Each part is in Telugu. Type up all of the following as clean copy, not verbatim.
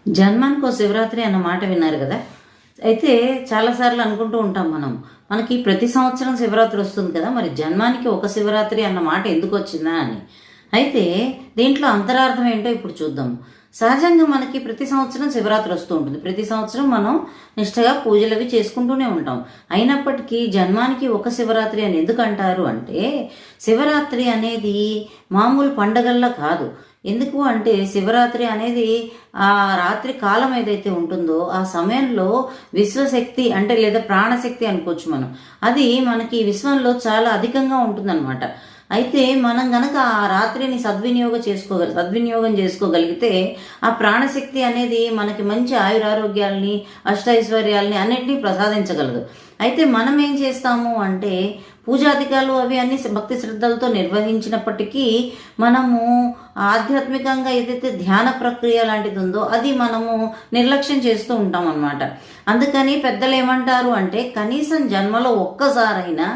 జన్మానికో శివరాత్రి అన్న మాట విన్నారు కదా. అయితే చాలాసార్లు అనుకుంటూ ఉంటాం మనకి ప్రతి సంవత్సరం శివరాత్రి వస్తుంది కదా, మరి జన్మానికి ఒక శివరాత్రి అన్న మాట ఎందుకు వచ్చిందా అని. అయితే దీంట్లో అంతరార్థం ఏంటో ఇప్పుడు చూద్దాం. సహజంగా మనకి ప్రతి సంవత్సరం శివరాత్రి వస్తూ ఉంటుంది. ప్రతి సంవత్సరం మనం నిష్టగా పూజలు అవి చేసుకుంటూనే ఉంటాం. అయినప్పటికీ జన్మానికి ఒక శివరాత్రి అని ఎందుకు అంటారు అంటే, శివరాత్రి అనేది మామూలు పండగల్లా కాదు. ఎందుకు అంటే శివరాత్రి అనేది ఆ రాత్రి కాలం ఏదైతే ఉంటుందో ఆ సమయంలో విశ్వశక్తి అంటే లేదా ప్రాణశక్తి అనుకోవచ్చు మనం, అది మనకి విశ్వంలో చాలా అధికంగా ఉంటుందన్నమాట. అయితే మనం గనక ఆ రాత్రిని సద్వినియోగం చేసుకోగలిగితే ఆ ప్రాణశక్తి అనేది మనకి మంచి ఆయురారోగ్యాలని అష్టైశ్వర్యాలని అన్నింటినీ ప్రసాదించగలదు. అయితే మనం ఏం చేస్తాము అంటే పూజాధికాలు అవి అన్ని భక్తి శ్రద్ధలతో నిర్వహించినప్పటికీ మనము ఆధ్యాత్మికంగా ఏదైతే ధ్యాన ప్రక్రియ లాంటిది ఉందో అది మనము నిర్లక్ష్యం చేస్తూ ఉంటాం అన్నమాట. అందుకని పెద్దలు ఏమంటారు అంటే, కనీసం జన్మలో ఒక్కసారైనా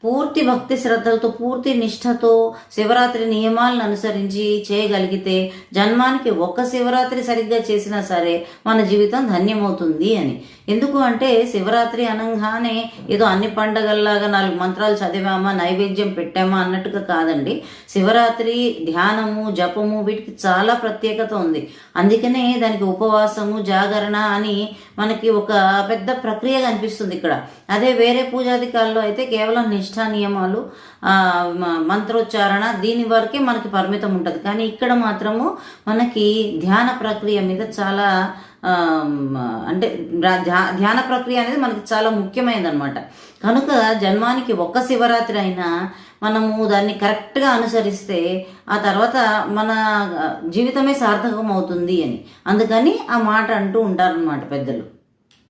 పూర్తి భక్తి శ్రద్ధలతో పూర్తి నిష్ఠతో శివరాత్రి నియమాలను అనుసరించి చేయగలిగితే జన్మానికి ఒక్క శివరాత్రి సరిగ్గా చేసినా సరే మన జీవితం ధన్యమవుతుంది అని. ఎందుకు అంటే శివరాత్రి అనగానే ఏదో అన్ని పండగల్లాగా 4 మంత్రాలు చదివామా నైవేద్యం పెట్టామా అన్నట్టుగా కాదండి. శివరాత్రి ధ్యానము జపము వీటికి చాలా ప్రత్యేకత ఉంది. అందుకనే దానికి ఉపవాసము జాగరణ అని మనకి ఒక పెద్ద ప్రక్రియ కనిపిస్తుంది ఇక్కడ. అదే వేరే పూజాధికాల్లో అయితే కేవలం నిష్ఠా నియమాలు మంత్రోచ్చారణ దీని వరకే మనకి పరిమితం ఉంటుంది. కానీ ఇక్కడ మాత్రము మనకి ధ్యాన ప్రక్రియ మీద చాలా అంటే ధ్యాన ప్రక్రియ అనేది మనకి చాలా ముఖ్యమైనది అనమాట. కనుక జన్మానికి ఒక్క శివరాత్రి అయినా మనము దాన్ని కరెక్ట్గా అనుసరిస్తే ఆ తర్వాత మన జీవితమే సార్థకం అవుతుంది అని అందుకని ఆ మాట అంటూ ఉంటారనమాట పెద్దలు.